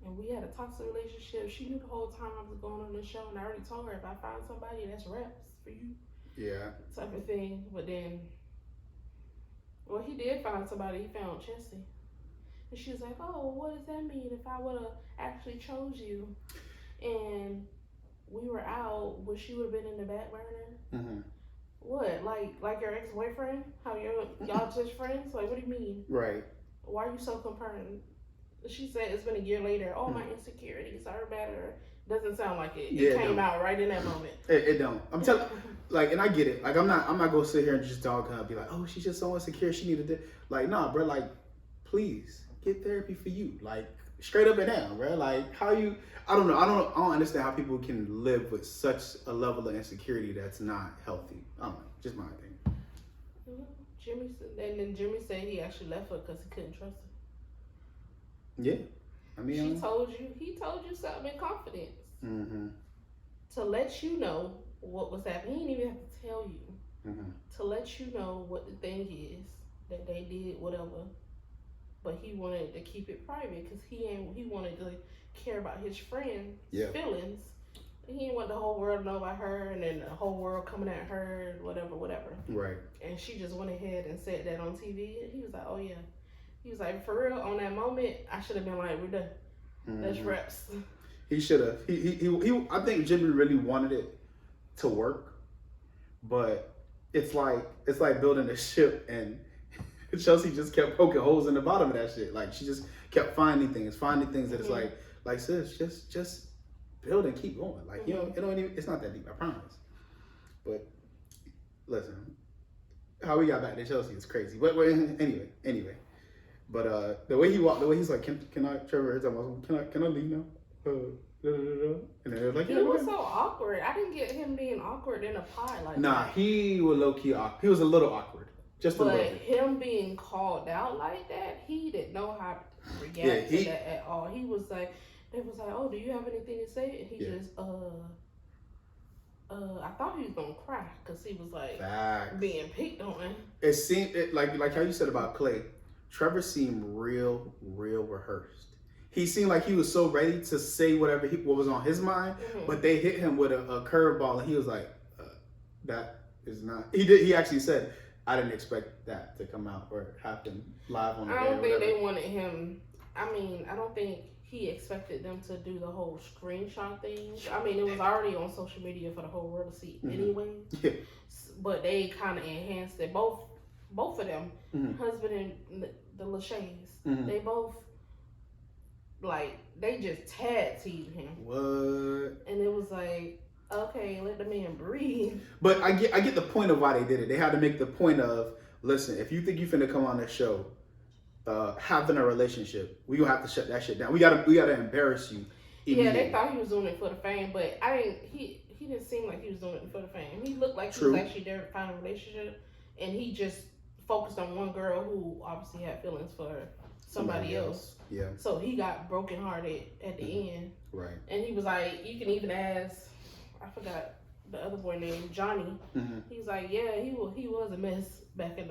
Speaker 2: And we had a toxic relationship. She knew the whole time I was going on the show, and I already told her if I find somebody that's reps for you, type of thing. But then, he did find somebody. He found Chessie, and she was like, "Oh, what does that mean? If I would have actually chose you, and we were out, would she would have been in the back burner?" What, like your ex-boyfriend? How y'all just friends? Like, what do you mean?
Speaker 1: Right.
Speaker 2: Why are you so concerned? She said it's been a year later. Oh, my insecurities are better. Doesn't sound like it. It came out right in that moment.
Speaker 1: It don't. I'm telling, like, and I get it. Like, I'm not gonna sit here and just dog her and be like, "Oh, she's just so insecure. She needed it." Like, nah, bro. Like, please get therapy for you. Like, straight up and down, bro. Like, how you? I don't know. I don't understand how people can live with such a level of insecurity that's not healthy. I don't know. Just my opinion.
Speaker 2: Jimmy said, and then Jimmy said he actually left her because he couldn't trust her.
Speaker 1: Yeah, I mean,
Speaker 2: he told you something in confidence to let you know what was happening. He didn't even have to tell you to let you know what the thing is that they did, whatever. But he wanted to keep it private because he wanted to care about his friend's feelings. He didn't want the whole world to know about her, and then the whole world coming at her, whatever.
Speaker 1: Right.
Speaker 2: And she just went ahead and said that on TV, and he was like, "Oh yeah." He was like, "For real, on that moment, I should have been like, we're done. That's reps."
Speaker 1: He should have. He. I think Jimmy really wanted it to work, but it's like building a ship, and Chelsea just kept poking holes in the bottom of that shit. Like, she just kept finding things that it's like sis, just build and keep going. Like, you know, it don't even. It's not that deep, I promise. But listen, how we got back to Chelsea is crazy. But anyway. But the way he walked, the way he's like, can I, Trevor, can I leave now? And then they were like,
Speaker 2: he was so awkward. I didn't get him being awkward in a pod like that.
Speaker 1: Nah, he was low key awkward. He was a little awkward, just a little bit.
Speaker 2: But him being called out like that, he didn't know how to react to that at all. He was like, they was like, "Oh, do you have anything to say?" And he just, I thought he was gonna cry because he was like being picked on.
Speaker 1: It seemed like how you said about Clay. Trevor seemed real rehearsed. He seemed like he was so ready to say what was on his mind, but they hit him with a curveball, and he was like, "That is not." He actually said, "I didn't expect that to come out or happen live on the air."
Speaker 2: I don't think they wanted him. I mean, I don't think he expected them to do the whole screenshot thing. I mean, it was already on social media for the whole world to see anyway.
Speaker 1: Yeah.
Speaker 2: But they kind of enhanced it. Both of them, husband and the Lachey's, they both, like, they just tag teamed him.
Speaker 1: What?
Speaker 2: And it was like, okay, let the man breathe.
Speaker 1: But I get the point of why they did it. They had to make the point of, listen, if you think you finna come on this show, having a relationship, we gonna have to shut that shit down. We gotta embarrass you.
Speaker 2: Yeah, they thought he was doing it for the fame, but he didn't seem like he was doing it for the fame. He looked like he was actually there to find a relationship, and he just focused on one girl who obviously had feelings for somebody else.
Speaker 1: Yeah.
Speaker 2: So he got brokenhearted at the end.
Speaker 1: Right.
Speaker 2: And he was like, you can even ask, I forgot the other boy named Johnny. He's like, yeah, he was a mess back in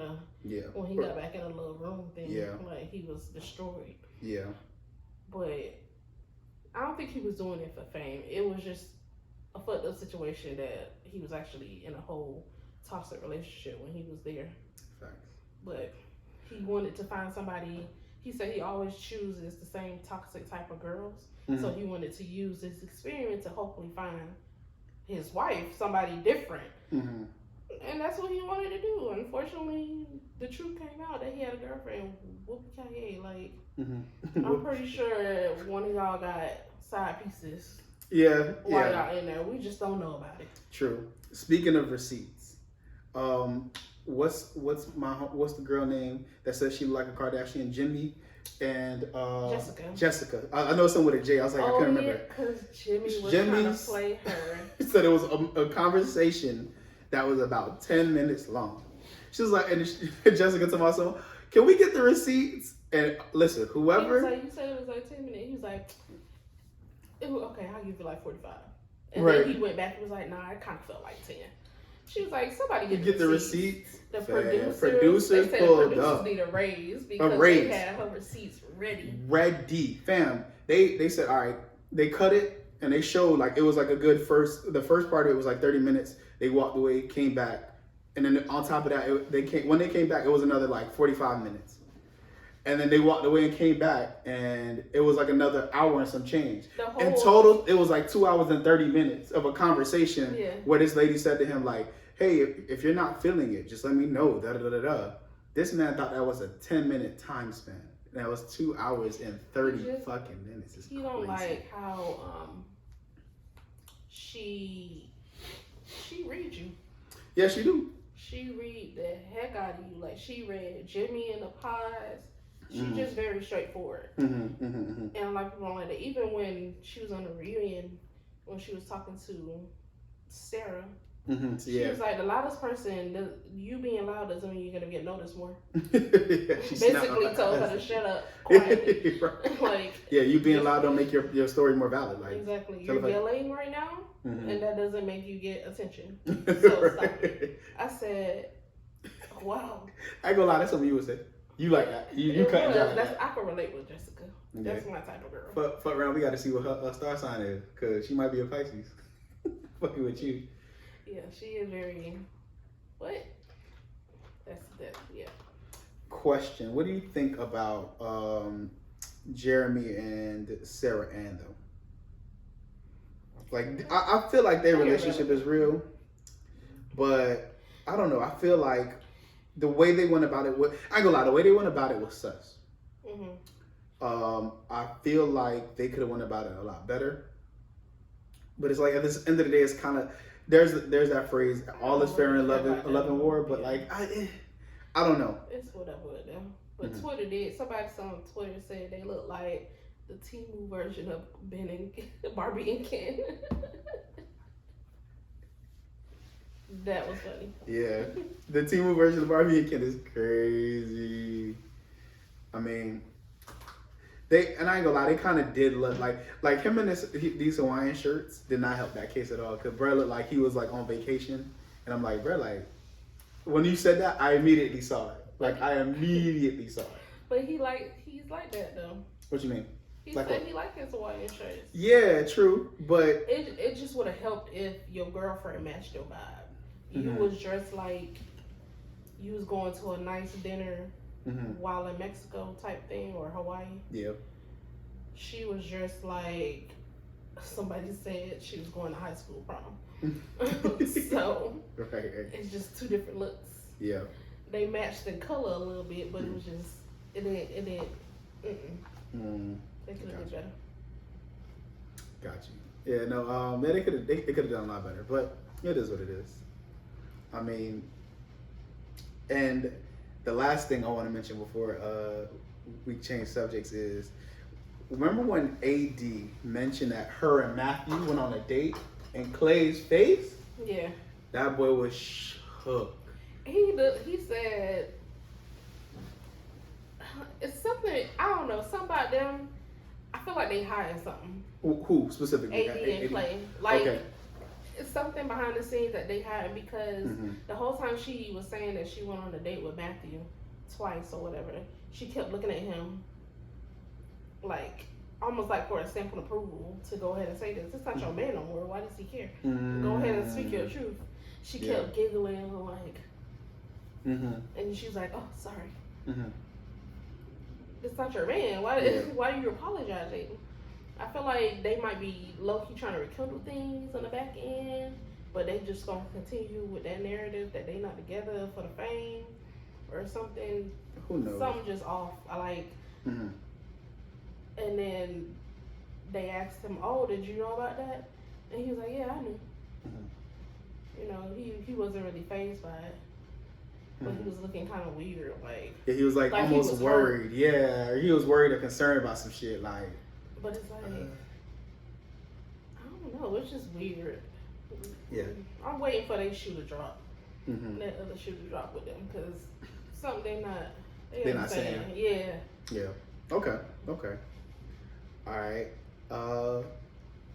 Speaker 2: when he got back in the little room thing.
Speaker 1: Yeah.
Speaker 2: Like, he was destroyed.
Speaker 1: Yeah.
Speaker 2: But I don't think he was doing it for fame. It was just a fucked up situation that he was actually in a whole toxic relationship when he was there.
Speaker 1: Facts.
Speaker 2: But he wanted to find somebody. He said he always chooses the same toxic type of girls. So he wanted to use his experience to hopefully find his wife, somebody different. And that's what he wanted to do. Unfortunately, the truth came out that he had a girlfriend, Whoopie. Like, I'm pretty sure one of y'all got side pieces.
Speaker 1: Yeah.
Speaker 2: While y'all in there, we just don't know about it.
Speaker 1: True. Speaking of receipts, what's the girl name that says she looked like a Kardashian? Jimmy and Jessica. I know someone with a J. I was like, I couldn't remember.
Speaker 2: Because Jimmy was trying to play her.
Speaker 1: So there was a conversation that was about 10 minutes long. She was like, and Jessica told me also, can we get the receipts? And listen, whoever.
Speaker 2: He was like, you said it was like 10 minutes. He was like, okay, I'll give you like 45. And
Speaker 1: right.
Speaker 2: then he went back and was like, nah, I kind of felt like 10. She was like, somebody
Speaker 1: get the receipts.
Speaker 2: The
Speaker 1: producers
Speaker 2: they said
Speaker 1: pulled
Speaker 2: the producers
Speaker 1: up.
Speaker 2: Need a raise because they had her receipts ready. Fam.
Speaker 1: They said, all right, they cut it and they showed like it was like a good the first part of it was like 30 minutes. They walked away, came back. And then on top of that, when they came back, it was another like 45 minutes. And then they walked away and came back, and it was like another hour and some change. In total, it was like 2 hours and 30 minutes of a conversation where this lady said to him, like, hey, if you're not feeling it, just let me know, da-da-da-da-da. This man thought that was a 10-minute time span. That was 2 hours and 30 fucking minutes. It's crazy.
Speaker 2: Don't like how she reads you.
Speaker 1: Yeah, she do.
Speaker 2: She read the heck out of you. Like, she read Jimmy and the Pies. She's just very straightforward. And a lot of people don't like that. Even when she was on the reunion, when she was talking to Sarah, she was like, the loudest person, you being loud doesn't mean you're going to get noticed more. Basically told her to shut up quietly.
Speaker 1: Right.
Speaker 2: Like,
Speaker 1: yeah, you being loud don't make your story more valid. Like,
Speaker 2: exactly. You're yelling right now, and that doesn't make you get attention. So stop it. I said, wow.
Speaker 1: I ain't gonna lie, that's something you would say. You like that. You cut down.
Speaker 2: I can relate with Jessica. That's my type of girl.
Speaker 1: Fuck around, we got to see what her star sign is, because she might be a Pisces. Fucking with you.
Speaker 2: Yeah, she is very. What? That's yeah.
Speaker 1: Question: what do you think about Jeremy and Sarah Ann though? Like, I feel like their relationship is real, but I don't know. I feel like the way they went about it, I ain't gonna lie, the way they went about it was sus. I feel like they could have went about it a lot better. But it's like at the end of the day, it's kind of there's that phrase, all is fair in love and war. But like I don't know.
Speaker 2: It's whatever with them. But Twitter did. Somebody on Twitter said they look like the Temu version of Ben and Barbie and Ken. That was funny.
Speaker 1: Yeah, the Temu version of Barbie and Ken is crazy. I mean, I ain't gonna lie, they kind of did look like him in these Hawaiian shirts did not help that case at all. Cause bro looked like he was like on vacation, and I'm like, bro, like when you said that, I immediately saw it. Like I immediately saw it.
Speaker 2: But he's like that though.
Speaker 1: What you mean?
Speaker 2: He
Speaker 1: Like
Speaker 2: said
Speaker 1: what?
Speaker 2: he liked his Hawaiian shirts.
Speaker 1: Yeah, true, but
Speaker 2: It just would have helped if your girlfriend matched your vibe. You
Speaker 1: Mhm.
Speaker 2: was dressed like you was going to a nice dinner while in Mexico type thing or Hawaii.
Speaker 1: yeah.
Speaker 2: She was dressed like somebody said she was going to high school prom. So
Speaker 1: Right.
Speaker 2: it's just two different looks.
Speaker 1: Yeah.
Speaker 2: They matched in color a little bit, but it was just it didn't. They could have did better.
Speaker 1: Got you. Yeah, no, yeah, they could have done a lot better, but it is what it is. I mean, and the last thing I want to mention before we change subjects is, remember when AD mentioned that her and Matthew went on a date and Clay's face?
Speaker 2: Yeah.
Speaker 1: That boy was shook.
Speaker 2: He said it's something, I don't know, something about them. I feel like they hiding something.
Speaker 1: Who specifically?
Speaker 2: AD and Clay. Like,
Speaker 1: okay.
Speaker 2: it's something behind the scenes that they hiding because the whole time she was saying that she went on a date with Matthew twice or whatever, she kept looking at him like almost like for a stamp of approval to go ahead and say this. It's not your man no more. Why does he care? Go ahead and speak your truth. She kept giggling and like, and she was like, "Oh, sorry. It's not your man. Why are you apologizing?" I feel like they might be low-key trying to rekindle things on the back end, but they just gonna continue with that narrative that they not together for the fame or something.
Speaker 1: Who knows?
Speaker 2: Something just off. I like. And then they asked him, "Oh, did you know about that?" And he was like, "Yeah, I knew." You know, he wasn't really fazed by it. But he was looking kind of weird, like.
Speaker 1: Yeah, he was like almost
Speaker 2: he was
Speaker 1: worried.
Speaker 2: hurt.
Speaker 1: Yeah, he was worried or concerned about some shit. Like,
Speaker 2: But it's like, I don't know. It's just weird.
Speaker 1: Yeah.
Speaker 2: I'm waiting for their shoe to drop.
Speaker 1: Mm-hmm.
Speaker 2: That other shoe to drop with them, because something
Speaker 1: They're
Speaker 2: ain't
Speaker 1: not saying.
Speaker 2: Yeah.
Speaker 1: Yeah. Okay. Okay. All right.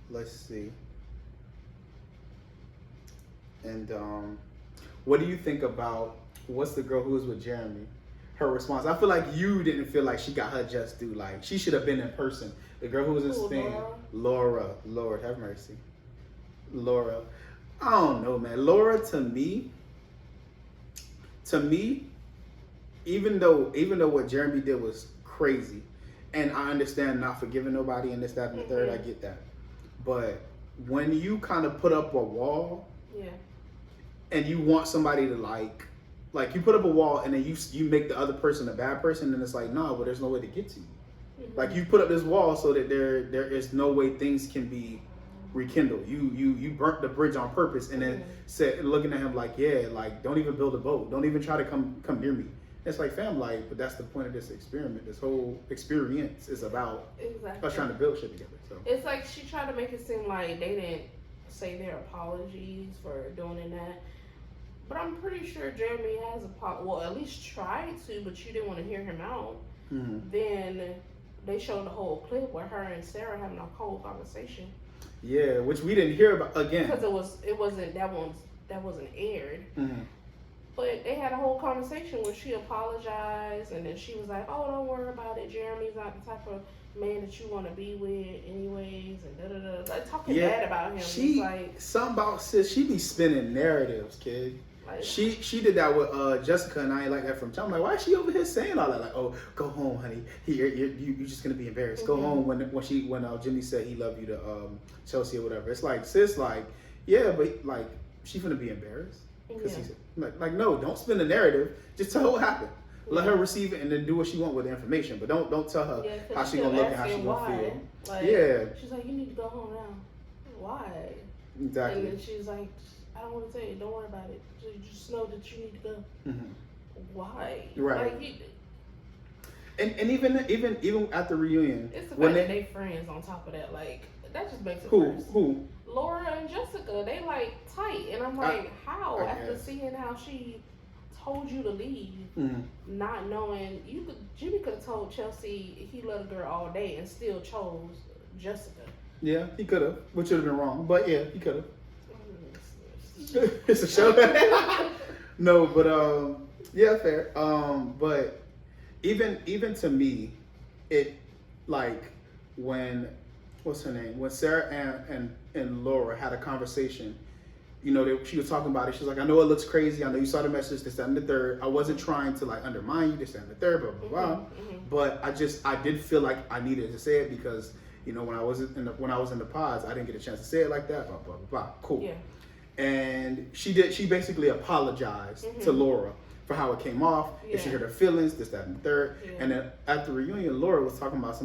Speaker 1: Let's see. And what do you think about what's the girl who was with Jeremy? Her response. I feel like you didn't feel like she got her just due. Like she should have been in person. The girl who was in Spain. Laura. Lord have mercy. Laura. I don't know, man. Laura to me, even though what Jeremy did was crazy, and I understand not forgiving nobody and this, that, and the third, I get that. But when you kind of put up a wall, and you want somebody to like you put up a wall and then you make the other person a bad person, and it's like, no, but there's no way to get to you. Like you put up this wall so that there is no way things can be rekindled. You burnt the bridge on purpose, and then said, looking at him like, yeah, like don't even build a boat, don't even try to come near me. It's like, fam, like, but that's the point of this experiment. This whole experience is about us trying to build shit together. So
Speaker 2: it's like she tried to make it seem like they didn't say their apologies for doing that. But I'm pretty sure Jeremy has at least tried to, but you didn't want to hear him out. Then they showed the whole clip where her and Sarah having a whole conversation.
Speaker 1: Yeah, which we didn't hear about again.
Speaker 2: Because it wasn't aired. But they had a whole conversation where she apologized, and then she was like, "Oh, don't worry about it. Jeremy's not the type of man that you want to be with, anyways." And like talking bad about him.
Speaker 1: She
Speaker 2: like
Speaker 1: something about sis. She be spinning narratives, kid.
Speaker 2: Like,
Speaker 1: she did that with Jessica, and I ain't like that from time. I'm like, why is she over here saying all that? Like, oh, go home, honey. You're just gonna be embarrassed. Go home. When Jimmy said he loved you to Chelsea or whatever. It's like, sis, like, yeah, but like she finna be embarrassed because he said like no, don't spin the narrative. Just tell her what happened. Let her receive it and then do what she want with the information. But don't tell her how she gonna look and how she gonna feel.
Speaker 2: Like, she's like, you need to go home now. Why?
Speaker 1: Exactly.
Speaker 2: And then she's like, I don't want to tell you. Don't worry about it. Just know that you need to go. Why?
Speaker 1: Right.
Speaker 2: Like,
Speaker 1: and even at the reunion,
Speaker 2: it's the fact that they friends on top of that. Like, that just makes it worse.
Speaker 1: Who?
Speaker 2: Laura and Jessica, they like tight, and I'm like, how? After seeing how she told you to leave, not knowing Jimmy could have told Chelsea he loved a girl all day and still chose Jessica. Yeah,
Speaker 1: he could have, which would have been wrong, but yeah, he could have. It's a show. No, but yeah, fair. But even to me, it like when what's her name? When Sarah and Laura had a conversation, you know, she was talking about it. She's like, I know it looks crazy. I know you saw the message, this, that, and the third. I wasn't trying to like undermine you, this, that, and the third, blah, blah, blah. But I did feel like I needed to say it because, you know, when I was in the pods, I didn't get a chance to say it like that, blah, blah, blah, blah. Cool.
Speaker 2: Yeah.
Speaker 1: And she basically apologized to Laura for how it came off.
Speaker 2: Yeah.
Speaker 1: If she hurt her feelings, this, that, and the third.
Speaker 2: Yeah.
Speaker 1: And then at the reunion, Laura was talking about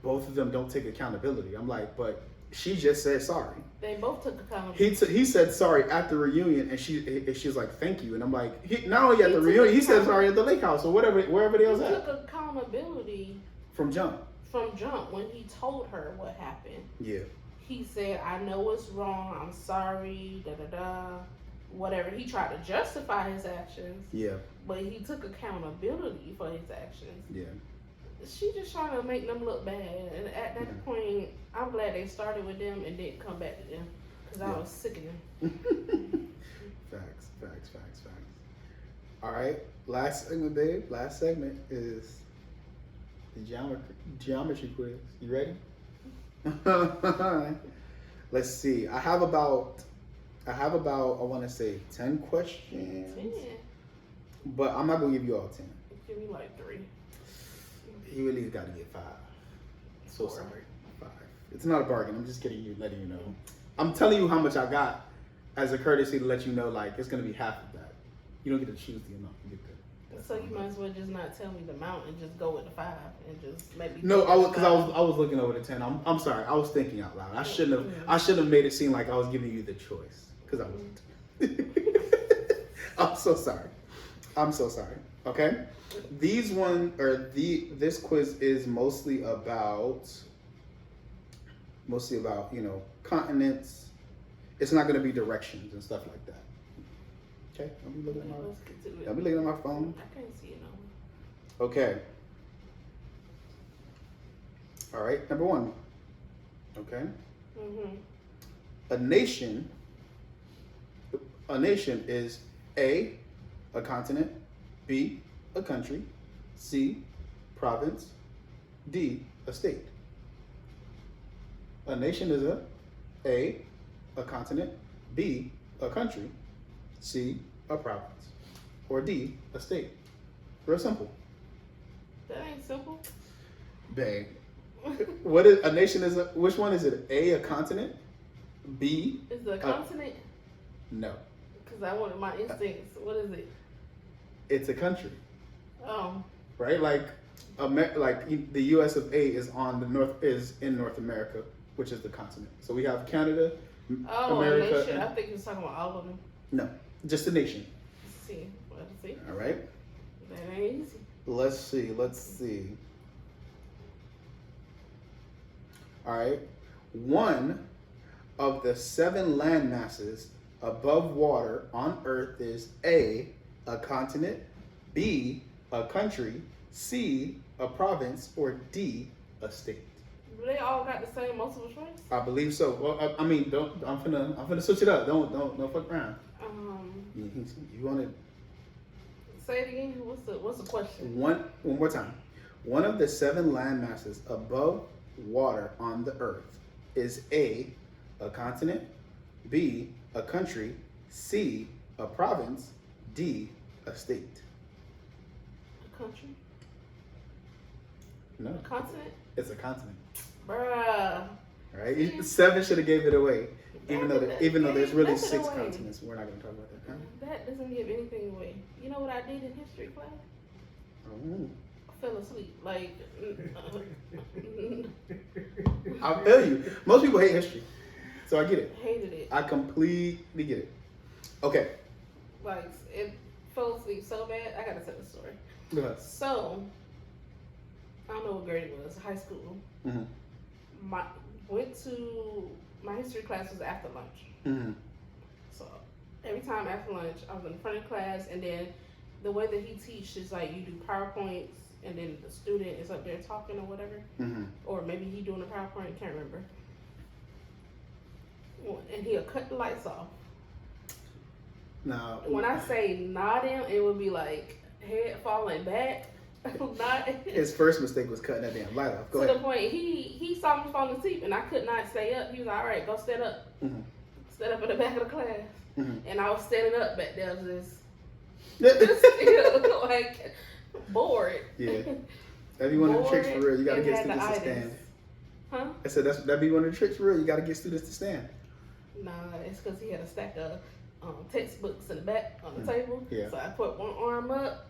Speaker 1: both of them don't take accountability. I'm like, but she just said sorry.
Speaker 2: They both took accountability.
Speaker 1: He said sorry at the reunion, and she's like, thank you. And I'm like, not only at the reunion, he said sorry at the lake house or whatever, wherever they was
Speaker 2: He
Speaker 1: at.
Speaker 2: took accountability
Speaker 1: From jump.
Speaker 2: when he told her what happened.
Speaker 1: Yeah.
Speaker 2: He said, I know it's wrong, I'm sorry, whatever. He tried to justify his actions.
Speaker 1: Yeah.
Speaker 2: But he took accountability for his actions.
Speaker 1: Yeah.
Speaker 2: She just trying to make them look bad. And at that point, I'm glad they started with them and didn't come back to them. Because I was sick of them.
Speaker 1: Facts. All right. Last segment, babe. Last segment is the geometry quiz. You ready? Let's see. I have about I want to say 10 questions.
Speaker 2: 10.
Speaker 1: But I'm not gonna give you all 10.
Speaker 2: Give me like 3.
Speaker 1: You at least got to get 5. So
Speaker 2: 4.
Speaker 1: sorry. 5. It's not a bargain. I'm just kidding you, letting you know. I'm telling you how much I got as a courtesy to let you know, like, it's going to be half of that. You don't get to choose the amount. You get the
Speaker 2: So you might as well just not tell me the amount and just go with the 5 and just maybe.
Speaker 1: No, I was looking over the 10. I'm sorry. I was thinking out loud. I shouldn't have made it seem like I was giving you the choice because I wasn't. I'm so sorry. Okay? This quiz is mostly about, you know, continents. It's not going to be directions and stuff like that. Okay? Don't be looking at my phone.
Speaker 2: I can't see it no.
Speaker 1: Okay. All right. Number 1. Okay. A nation is A, a continent, B, a country, C, province, D, a state. A nation is A, a continent, B, a country, C, a province, or D, a state. Real simple.
Speaker 2: That ain't simple.
Speaker 1: Bang. What is a nation? Which one is it? A continent, B.
Speaker 2: Is it a continent?
Speaker 1: No.
Speaker 2: Because I wanted my instincts. What is it?
Speaker 1: It's a country.
Speaker 2: Oh.
Speaker 1: Right, like the U.S. of A is in North America, which is the continent. So we have Canada, America.
Speaker 2: A nation. I think you was talking about all of them.
Speaker 1: No, just a nation.
Speaker 2: Let's see.
Speaker 1: All right.
Speaker 2: That ain't easy.
Speaker 1: Let's see. All right. One of the 7 land masses above water on Earth is A, a continent, B, a country, C, a province, or D, a state.
Speaker 2: Do they all got the same multiple choice?
Speaker 1: I believe so. Well, I mean, I'm finna switch it up. Don't fuck around. You want to
Speaker 2: say it again? What's the question?
Speaker 1: One more time. One of the 7 land masses above water on the Earth is A, a continent, B, a country, C, a province, D, a state.
Speaker 2: A country?
Speaker 1: No.
Speaker 2: A continent?
Speaker 1: It's a continent.
Speaker 2: Bruh.
Speaker 1: Right? 7 should have gave it away. Even though there's really 6 continents. We're not going to talk about that. Huh?
Speaker 2: That doesn't give anything away. You know what I did in history class?
Speaker 1: Oh.
Speaker 2: I fell asleep. Like,
Speaker 1: I feel you. Most people hate history. So I get it.
Speaker 2: Hated it.
Speaker 1: I completely get it. Okay.
Speaker 2: Like, it fell asleep so bad. I gotta tell the story.
Speaker 1: Go ahead.
Speaker 2: So, I don't know what grade it was. High school.
Speaker 1: Mm-hmm.
Speaker 2: My history class was after lunch.
Speaker 1: Mm-hmm.
Speaker 2: So every time after lunch, I was in front of class, and then the way that he teaches is like you do PowerPoints, and then the student is up there talking or whatever, or maybe he doing a PowerPoint, can't remember. And he'll cut the lights off.
Speaker 1: Now,
Speaker 2: when I say nodding, it would be like head falling back, Not
Speaker 1: His first mistake was cutting that damn light off. Go
Speaker 2: to the
Speaker 1: ahead.
Speaker 2: point he saw me falling asleep and I could not stay up. He was like, all right, go stand up.
Speaker 1: Mhm.
Speaker 2: Stand up in the back of the class.
Speaker 1: Mhm.
Speaker 2: And I was standing up back there just like bored.
Speaker 1: Yeah. That'd be one of the tricks for real. You gotta
Speaker 2: and
Speaker 1: get
Speaker 2: had
Speaker 1: students to
Speaker 2: the
Speaker 1: stand.
Speaker 2: itis. Huh?
Speaker 1: I said that'd be one of the tricks for real. You gotta get students to stand.
Speaker 2: Nah, it's because he had a stack of textbooks in the back on the table.
Speaker 1: Yeah.
Speaker 2: So I put one arm up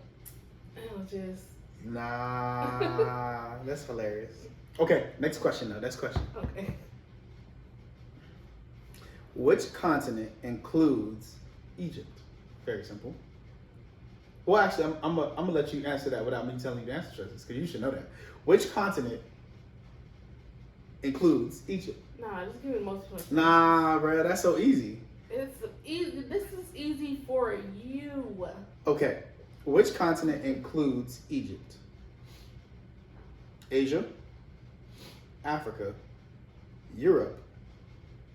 Speaker 2: and it was just
Speaker 1: Nah, that's hilarious. Okay, next question though. Next question.
Speaker 2: okay.
Speaker 1: Which continent includes Egypt? Very simple. Well, actually, I'm gonna let you answer that without me telling you the answer choices because you should know that. Which continent includes Egypt?
Speaker 2: Nah, just give me multiple choice.
Speaker 1: Nah, bro, that's so easy.
Speaker 2: It's easy. This is easy for you.
Speaker 1: Okay, which continent includes Egypt? Asia, Africa, Europe,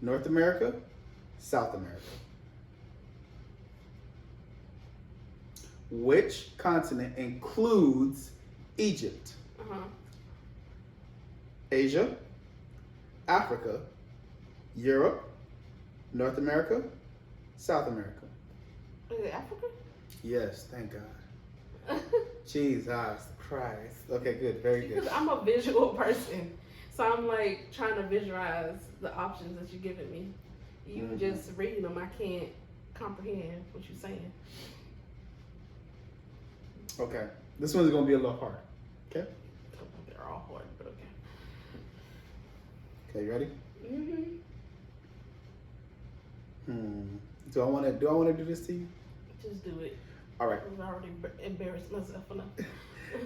Speaker 1: North America, South America. Which continent includes Egypt?
Speaker 2: Uh-huh.
Speaker 1: Asia, Africa, Europe, North America, South America.
Speaker 2: Is it Africa?
Speaker 1: Yes, thank God. Jesus Christ. Okay, good, very good.
Speaker 2: Because I'm a visual person. So I'm like trying to visualize the options that you're giving me. You just reading them, I can't comprehend what you're saying.
Speaker 1: Okay, this one's gonna be a little hard. Okay.
Speaker 2: They're all hard, but okay.
Speaker 1: Okay, you ready?
Speaker 2: Mm-hmm.
Speaker 1: Do I want to do this to you?
Speaker 2: Just do it.
Speaker 1: All right.
Speaker 2: I've already embarrassed myself enough.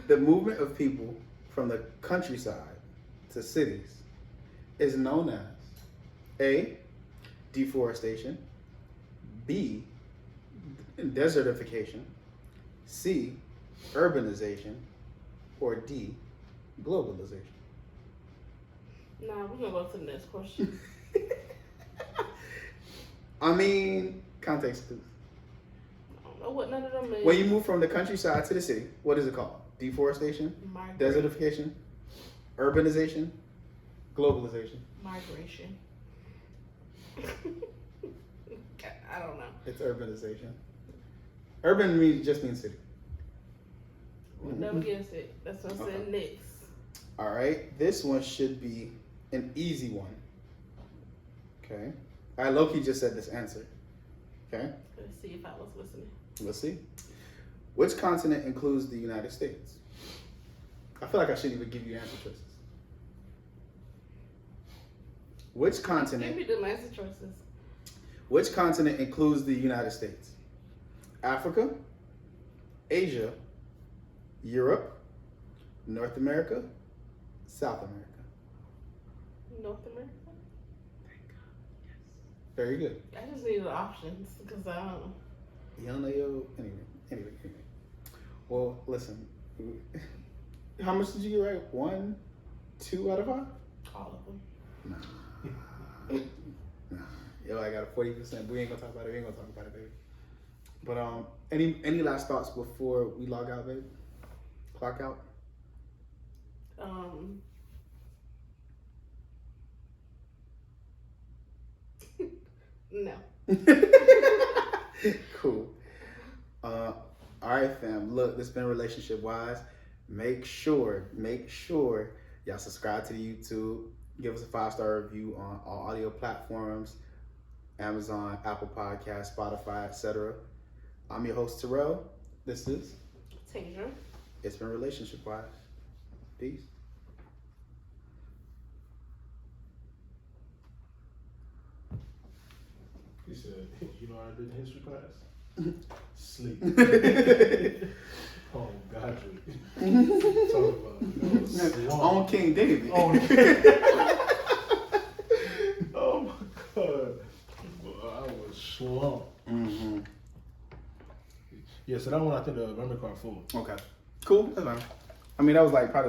Speaker 1: The movement of people from the countryside to cities is known as A, deforestation, B, desertification, C, urbanization, or D, globalization.
Speaker 2: Nah, we're gonna go to the next question.
Speaker 1: I mean, context clues.
Speaker 2: I don't know what none of them is.
Speaker 1: When you move from the countryside to the city, what is it called? Deforestation, desertification, urbanization, globalization.
Speaker 2: Migration. I don't know.
Speaker 1: It's urbanization. Urban just means city.
Speaker 2: We'll never guess it. That's what I said next.
Speaker 1: All right, this one should be an easy one. Okay. I low-key just said this answer. Okay.
Speaker 2: Let's see if I was listening.
Speaker 1: Let's see. Which continent includes the United States? I feel like I shouldn't even give you answer choices. Which continent?
Speaker 2: Give me the answer choices.
Speaker 1: Which continent includes the United States? Africa, Asia, Europe, North America, South America.
Speaker 2: North America?
Speaker 1: Very good.
Speaker 2: I just need the options because I don't know.
Speaker 1: You don't know your anyway. Well, listen. How much did you get right? 1, 2 out of 5?
Speaker 2: All of them.
Speaker 1: Nah. Nah. Yo, I got a 40%. We ain't gonna talk about it. Baby. But any last thoughts before we log out, baby? Clock out?
Speaker 2: No.
Speaker 1: Cool. All right, fam. Look, this has been Relationship Wise. Make sure y'all subscribe to the YouTube. Give us a 5-star review on all audio platforms, Amazon, Apple Podcasts, Spotify, etc. I'm your host, Terrell. This is
Speaker 2: Tasia.
Speaker 1: It's been Relationship Wise. Peace.
Speaker 3: He said, you know what I did in history class? Sleep. Oh, God. Talk about
Speaker 1: On King David.
Speaker 3: Oh my God. I was slumped.
Speaker 1: Mm-hmm.
Speaker 3: Yeah, so that one I think the memory card full.
Speaker 1: Okay. Cool. That's fine. I mean, that was like probably